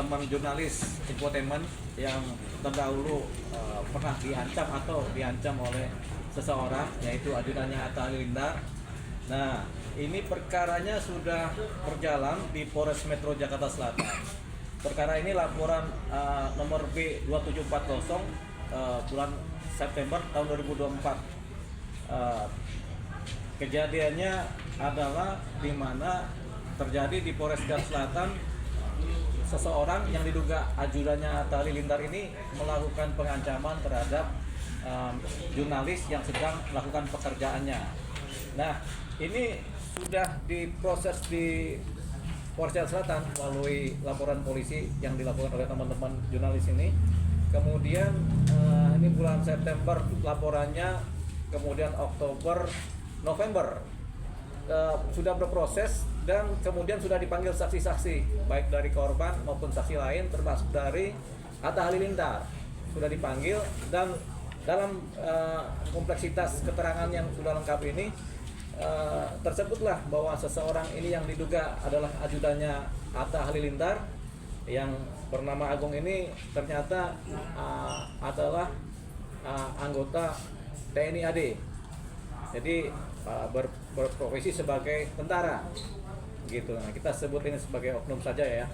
teman-teman jurnalis infotainment yang terdahulu pernah diancam atau diancam oleh seseorang, yaitu ajudannya Atta Halilintar. Nah, ini perkaranya sudah berjalan di Polres Metro Jakarta Selatan. Perkara ini laporan nomor B2740 bulan September tahun 2024. Kejadiannya adalah di mana terjadi di Polres Jakarta Selatan, seseorang yang diduga ajudannya Atta Halilintar ini melakukan pengancaman terhadap jurnalis yang sedang melakukan pekerjaannya. Nah, ini sudah diproses di Polres Jakarta Selatan melalui laporan polisi yang dilakukan oleh teman-teman jurnalis ini. Kemudian ini bulan September laporannya, kemudian Oktober, November sudah berproses dan kemudian sudah dipanggil saksi-saksi baik dari korban maupun saksi lain termasuk dari Atta Halilintar sudah dipanggil. Dan dalam kompleksitas keterangan yang sudah lengkap ini tersebutlah bahwa seseorang ini yang diduga adalah ajudannya Atta Halilintar yang bernama Agung ini ternyata adalah anggota TNI AD. Jadi berprofesi sebagai tentara gitu. Nah, kita sebut ini sebagai oknum saja ya.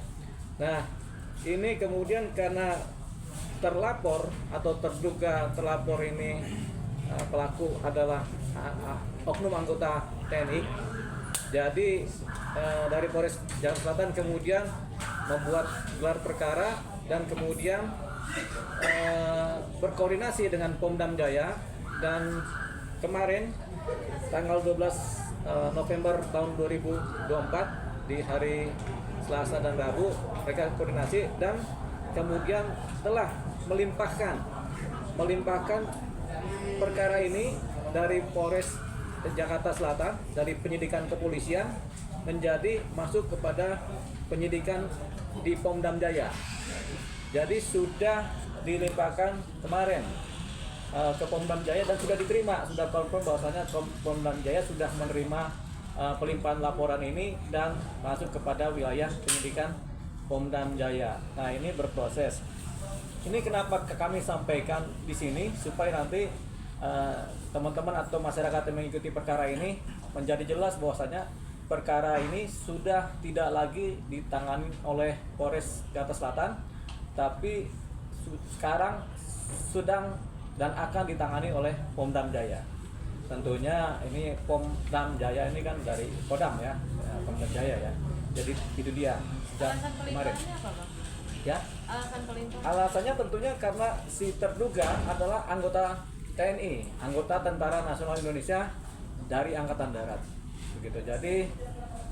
Nah, ini kemudian karena terlapor atau terduga terlapor ini pelaku adalah oknum anggota TNI. Jadi dari Polres Jakarta Selatan kemudian membuat gelar perkara dan kemudian berkoordinasi dengan Pomdam Jaya, dan kemarin tanggal 12 November tahun 2024 di hari Selasa dan Rabu mereka koordinasi dan kemudian telah melimpahkan perkara ini dari Polres Jakarta Selatan, dari penyidikan kepolisian menjadi masuk kepada penyidikan di Pomdam Jaya. Jadi sudah dilimpahkan kemarin ke Pomdam Jaya dan sudah diterima, sudah confirm bahwasanya Pomdam Jaya sudah menerima pelimpahan laporan ini dan masuk kepada wilayah penyidikan Pomdam Jaya. Nah, ini berproses. Ini kenapa kami sampaikan di sini supaya nanti teman-teman atau masyarakat yang mengikuti perkara ini menjadi jelas bahwasanya perkara ini sudah tidak lagi ditangani oleh Polres Jakarta Selatan, tapi sekarang sedang dan akan ditangani oleh Pomdam Jaya. Tentunya ini Pomdam Jaya ini kan dari Kodam ya, Pomdam Jaya ya. Jadi itu dia. Alasan pelimpangannya apa, Bang? Ya. Alasan pelimpahan? Alasannya tentunya karena si terduga adalah anggota TNI, anggota Tentara Nasional Indonesia dari Angkatan Darat. Begitu. Jadi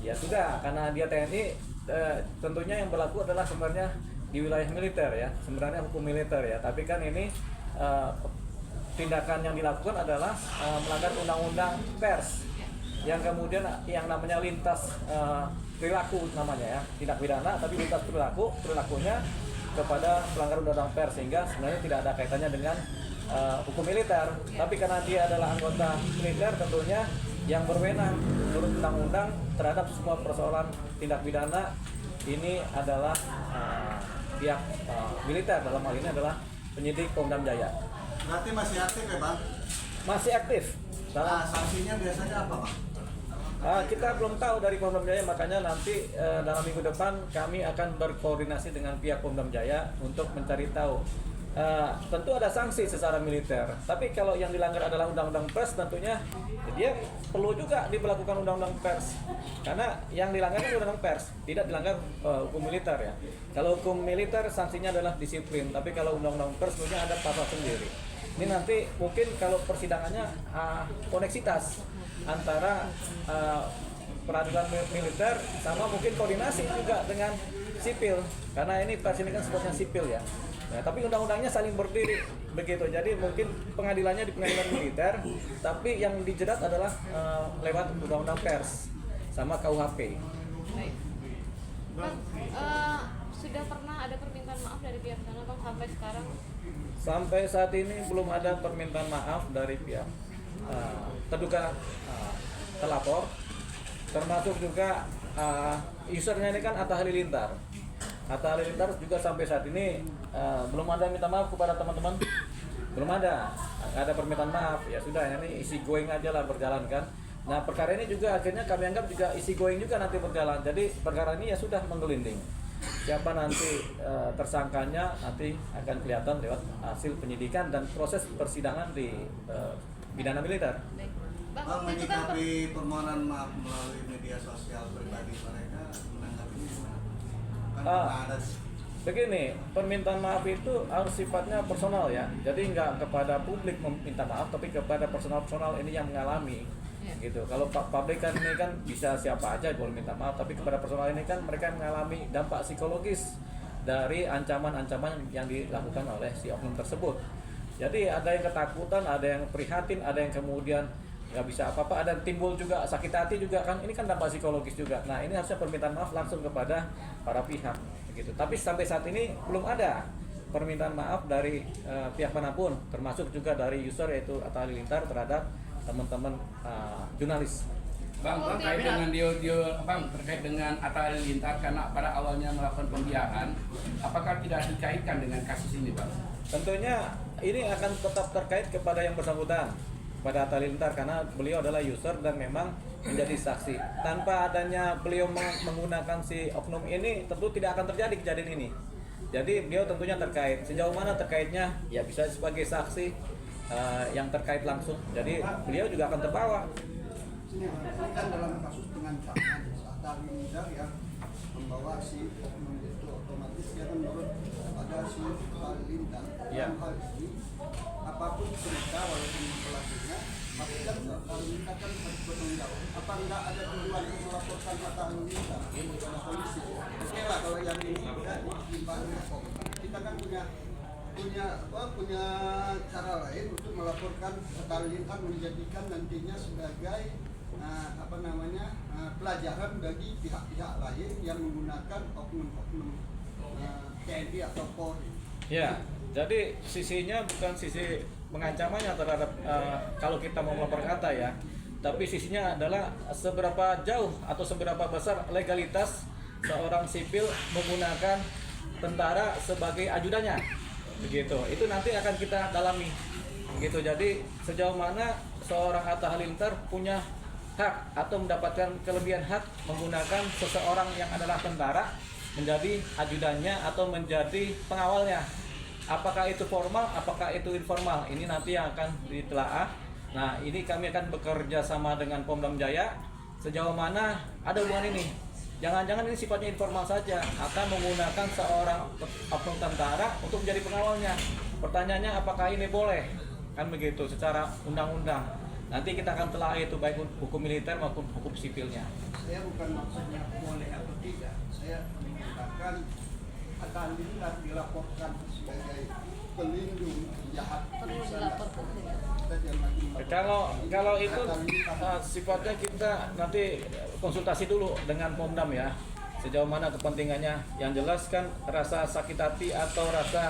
ya sudah, karena dia TNI, tentunya yang berlaku adalah sebenarnya di wilayah militer ya, sebenarnya hukum militer ya. Tapi kan ini tindakan yang dilakukan adalah melanggar undang-undang pers yang kemudian yang namanya lintas perilaku namanya ya, tidak pidana tapi lintas perilakunya kepada pelanggar undang-undang pers, sehingga sebenarnya tidak ada kaitannya dengan hukum militer. Tapi karena dia adalah anggota militer, tentunya yang berwenang menurut undang-undang terhadap semua persoalan tindak pidana ini adalah pihak militer, dalam hal ini adalah penyidik Pomdam Jaya. Berarti masih aktif ya, Bang? Masih aktif. Nah, sanksinya biasanya apa, Bang? Kita belum tahu dari Pomdam Jaya, makanya nanti dalam minggu depan kami akan berkoordinasi dengan pihak Pomdam Jaya untuk mencari tahu. Tentu ada sanksi secara militer, tapi kalau yang dilanggar adalah undang-undang pers, tentunya dia perlu juga diberlakukan undang-undang pers, karena yang dilanggar kan undang-undang pers, tidak dilanggar hukum militer ya. Kalau hukum militer sanksinya adalah disiplin, tapi kalau undang-undang pers punya ada pasal sendiri. Ini nanti mungkin kalau persidangannya koneksitas antara peradilan militer sama mungkin koordinasi juga dengan sipil, karena ini pers ini kan sebutnya sipil ya. Nah, tapi undang-undangnya saling berdiri begitu. Jadi mungkin pengadilannya di pengadilan militer, tapi yang dijerat adalah lewat undang-undang pers sama KUHP. Baik. Bang, sudah pernah ada permintaan maaf dari pihak sana, Bang, sampai sekarang? Sampai saat ini belum ada permintaan maaf dari pihak terduga terlapor, termasuk juga usernya ini kan Atta Halilintar. Atta Halilintar juga sampai saat ini belum ada minta maaf kepada teman-teman, belum ada permintaan maaf. Ya sudah, ini isi going aja lah berjalan kan. Nah perkara ini juga akhirnya kami anggap juga isi going juga nanti berjalan. Jadi perkara ini ya sudah menggelinding. Siapa nanti tersangkanya nanti akan kelihatan lewat hasil penyidikan dan proses persidangan di pidana militer. Baik. Bang, Bang, waktu itu kan menyikapi permohonan maaf melalui media sosial pribadi mereka, menanggapinya gimana? Kan pernah ada Begini, permintaan maaf itu harus sifatnya personal ya. Jadi nggak kepada publik meminta maaf, tapi kepada personal-personal ini yang mengalami. Ya. Gitu. Kalau publik kan ini kan bisa siapa aja boleh minta maaf, tapi kepada personal ini kan mereka mengalami dampak psikologis dari ancaman-ancaman yang dilakukan oleh si oknum tersebut. Jadi ada yang ketakutan, ada yang prihatin, ada yang kemudian nggak bisa apa-apa, ada yang timbul juga sakit hati juga kan. Ini kan dampak psikologis juga. Nah ini harusnya permintaan maaf langsung kepada para pihak. Gitu. Tapi sampai saat ini belum ada permintaan maaf dari pihak manapun, termasuk juga dari user yaitu Atta Halilintar terhadap teman-teman jurnalis. Bang, terkait dengan terkait dengan Atta Halilintar karena pada awalnya melakukan pembiayaan, apakah tidak dikaitkan dengan kasus ini, Bang? Tentunya ini akan tetap terkait kepada yang bersangkutan, pada Atta Halilintar, karena beliau adalah user dan memang menjadi saksi. Tanpa adanya beliau menggunakan si oknum ini, tentu tidak akan terjadi kejadian ini. Jadi beliau tentunya terkait. Sejauh mana terkaitnya? Ya bisa sebagai saksi yang terkait langsung. Jadi beliau juga akan terbawa. Ini kan dalam kasus pengancaman Atta Halilintar yang membawa si oknum itu otomatis dia kan menurut pada si Halilintar Ya. dalam hal ini apapun cerita walaupun pelakunya tapi kan Halilintar kan harus bertanggung jawab. Apa enggak ada tujuan untuk melaporkan Atta Halilintar kepada polisi? Oke lah kalau yang ini tidak ditimbangkan kok. Kita kan punya cara lain untuk melaporkan Atta Halilintar, menjadikan nantinya sebagai pelajaran bagi pihak-pihak lain yang menggunakan oknum-oknum TNI atau Polri. Ya, jadi sisinya bukan sisi pengancamannya terhadap kalau kita mau melaporkan Atta ya, tapi sisinya adalah seberapa jauh atau seberapa besar legalitas seorang sipil menggunakan tentara sebagai ajudannya, begitu. Itu nanti akan kita dalami, begitu. Jadi sejauh mana seorang Atta Halilintar punya hak atau mendapatkan kelebihan hak menggunakan seseorang yang adalah tentara menjadi ajudannya atau menjadi pengawalnya. Apakah itu formal, apakah itu informal? Ini nanti yang akan ditelaah. Nah, ini kami akan bekerja sama dengan Pemdam Jaya sejauh mana ada hubungan ini. Jangan-jangan ini sifatnya informal saja, akan menggunakan seorang oknum tentara untuk menjadi pengawalnya. Pertanyaannya apakah ini boleh? Kan begitu secara undang-undang. Nanti kita akan telah itu baik hukum militer maupun hukum sipilnya. Saya bukan maksudnya boleh atau tidak. Saya mengatakan Atta Halilintar dilaporkan sebagai pelindung jahat. perlu dilaporkan tidak? Kalau itu sifatnya kita nanti konsultasi dulu dengan Pomdam ya, sejauh mana kepentingannya. Yang jelas kan rasa sakit hati atau rasa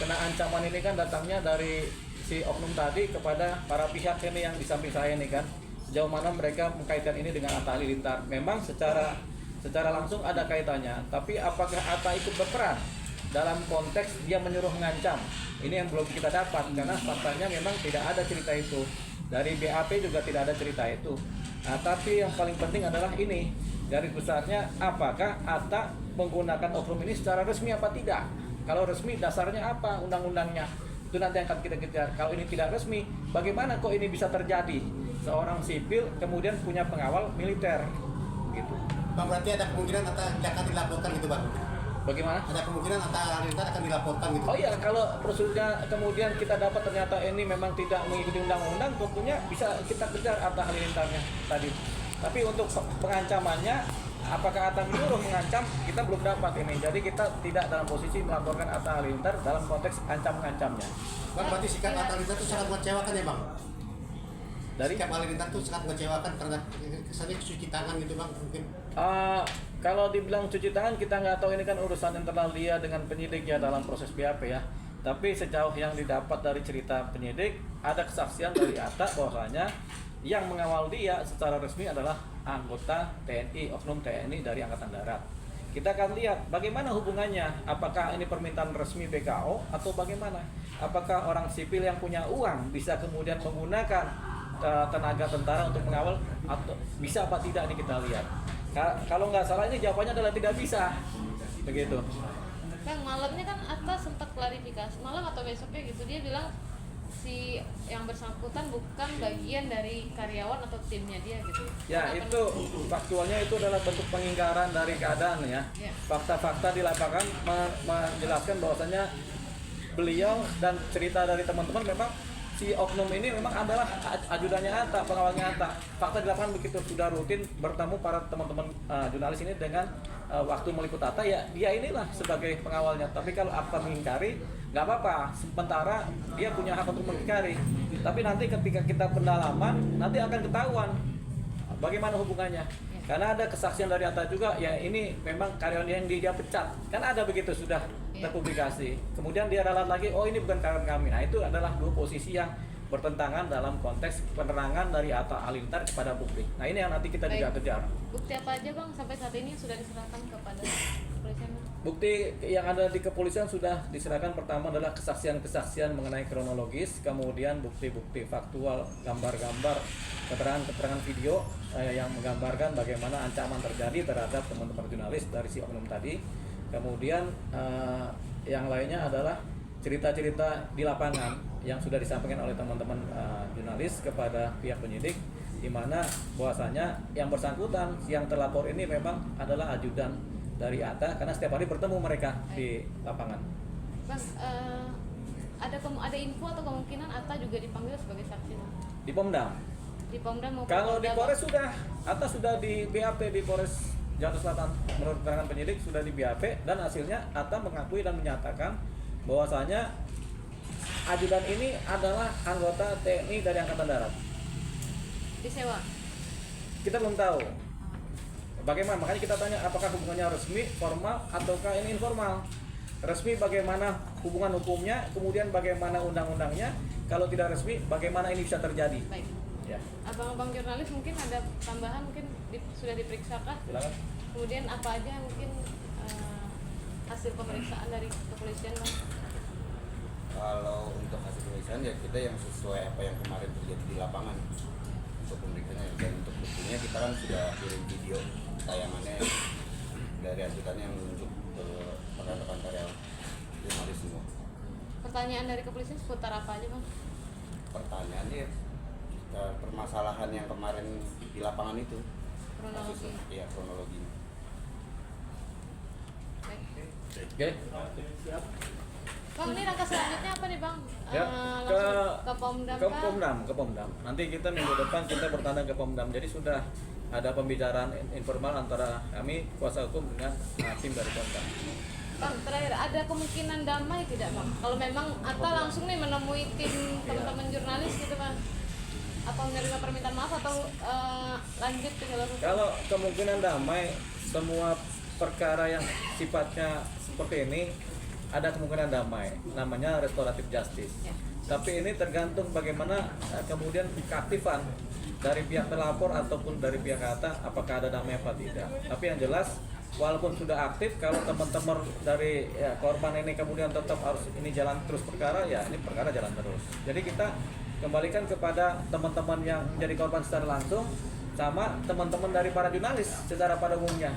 kena ancaman ini kan datangnya dari si oknum tadi kepada para pihak ini yang di samping saya ini kan. Sejauh mana mereka mengkaitkan ini dengan Atta Halilintar. Memang secara langsung ada kaitannya, tapi apakah Atta ikut berperan dalam konteks dia menyuruh mengancam? Ini yang belum kita dapat, karena faktanya memang tidak ada cerita itu. Dari BAP juga tidak ada cerita itu. Nah, tapi yang paling penting adalah ini, garis besarnya apakah Atta menggunakan oknum ini secara resmi apa tidak? Kalau resmi dasarnya apa undang-undangnya? Itu nanti akan kita kejar. Kalau ini tidak resmi, bagaimana kok ini bisa terjadi? Seorang sipil kemudian punya pengawal militer gitu. Bang, berarti ada kemungkinan Atta akan dilaporkan gitu, Bang? Bagaimana? Ada kemungkinan Atta Halilintar akan dilaporkan gitu? Oh iya, kalau prosedurnya kemudian kita dapat ternyata ini memang tidak mengikuti undang-undang, tentunya bisa kita kejar Atta Halilintarnya tadi. Tapi untuk pengancamannya, apakah Atta menyuruh mengancam, kita belum dapat ini. Jadi kita tidak dalam posisi melaporkan Atta Halilintar dalam konteks ancam-mengancamnya. Bang, berarti sikap Atta Halilintar itu sangat mengecewakan ya, Bang? Dari Sikap Halilintar itu sangat mengecewakan karena kesannya cuci tangan gitu, Bang, mungkin. Kalau dibilang cuci tangan, kita nggak tahu, ini kan urusan internal dia dengan penyidik ya dalam proses BAP ya. Tapi sejauh yang didapat dari cerita penyidik, ada kesaksian dari Atta bahwasanya yang mengawal dia secara resmi adalah anggota TNI, oknum TNI dari Angkatan Darat. kita akan lihat bagaimana hubungannya, apakah ini permintaan resmi BKO atau bagaimana, apakah orang sipil yang punya uang bisa kemudian menggunakan tenaga tentara untuk mengawal, atau bisa apa tidak, ini kita lihat. Kalau nggak salah ini jawabannya adalah tidak bisa, begitu. Bang, malamnya kan Atta sempat klarifikasi, malam atau besoknya gitu, dia bilang si yang bersangkutan bukan bagian dari karyawan atau timnya dia gitu. Ya, Kenapa? itu faktualnya itu adalah bentuk pengingkaran dari keadaan ya. Ya. Fakta-fakta di lapangan menjelaskan bahwasanya beliau dan cerita dari teman-teman memang si oknum ini memang adalah ajudannya Atta, pengawalnya Atta. Fakta di lapangan begitu, sudah rutin bertemu para teman-teman jurnalis ini dengan waktu meliput Atta, ya dia inilah sebagai pengawalnya. Tapi kalau Atta mengingkari, nggak apa-apa, sementara dia punya hak untuk mengingkari. Tapi nanti ketika kita pendalaman, nanti akan ketahuan bagaimana hubungannya. Karena ada kesaksian dari Atta juga, ya ini memang karyawan yang dia pecat, kan ada begitu sudah terpublikasi. Kemudian dia ralat lagi, oh ini bukan karyawan kami. Nah itu adalah dua posisi yang bertentangan dalam konteks penerangan dari Atta Halilintar kepada publik. Nah ini yang nanti kita juga kejar. Bukti apa aja Bang sampai saat ini sudah diserahkan kepada kepolisian? Bukti yang ada di kepolisian sudah diserahkan. Pertama adalah kesaksian-kesaksian mengenai kronologis, kemudian bukti-bukti faktual, gambar-gambar, keterangan-keterangan video yang menggambarkan bagaimana ancaman terjadi terhadap teman-teman jurnalis dari si oknum tadi. Kemudian yang lainnya adalah cerita-cerita di lapangan yang sudah disampaikan oleh teman-teman jurnalis kepada pihak penyidik, di mana bahwasanya yang bersangkutan, yang terlapor ini memang adalah ajudan dari Atta karena setiap hari bertemu mereka di lapangan. Bang, ada info atau kemungkinan Atta juga dipanggil sebagai saksi Bang? Di Pomdam. Di Pomda maupun Kalau di Polda, Polres Bang? sudah, Atta sudah di BAP di Polres Jakarta Selatan. Menurut keterangan penyidik sudah di BAP dan hasilnya Atta mengakui dan menyatakan bahwasanya ajudan ini adalah anggota TNI dari Angkatan Darat. Disewa. Kita belum tahu. Bagaimana? Makanya kita tanya apakah hubungannya resmi, formal, ataukah ini informal. Resmi bagaimana hubungan hukumnya, kemudian bagaimana undang-undangnya. Kalau tidak resmi, bagaimana ini bisa terjadi? Baik. Ya, Abang-abang jurnalis mungkin ada tambahan, mungkin sudah diperiksakan. silakan. Kemudian apa aja yang mungkin hasil pemeriksaan dari kepolisian Bang? Kalau untuk hasil pemeriksaan ya kita yang sesuai apa yang kemarin terjadi di lapangan untuk pemeriksaannya, dan untuk buktinya kita kan sudah kirim video tayangannya dari ajudannya yang menunjuk ke rekan-rekan karyawan jurnalis semua. Pertanyaan dari kepolisian seputar apa aja Bang? Pertanyaannya permasalahan yang kemarin di lapangan itu, Kronologi. Iya, kronologinya. Baik. Oke. Bang, ini langkah selanjutnya apa nih Bang? Ya, Langsung ke Pomdam kah? ke Pomdam. Nanti kita minggu depan kita bertandang ke Pomdam. Jadi sudah ada pembicaraan informal antara kami kuasa hukum dengan tim dari Pomdam. Bang, terakhir ada kemungkinan damai tidak Bang? Kalau memang Atta langsung nih menemui tim teman-teman jurnalis gitu Bang? Apa menerima permintaan maaf atau lanjut ke jalur hukum? Kalau kemungkinan damai, semua perkara yang sifatnya seperti ini ada kemungkinan damai, namanya restoratif justice. Ya. Tapi ini tergantung bagaimana kemudian keaktifan dari pihak terlapor ataupun dari pihak Atta, apakah ada damai apa tidak. Tapi yang jelas, walaupun sudah aktif, kalau teman-teman dari korban ini kemudian tetap harus ini jalan terus perkara, ya ini perkara jalan terus. Jadi kita kembalikan kepada teman-teman yang menjadi korban secara langsung sama teman-teman dari para jurnalis secara pada umumnya.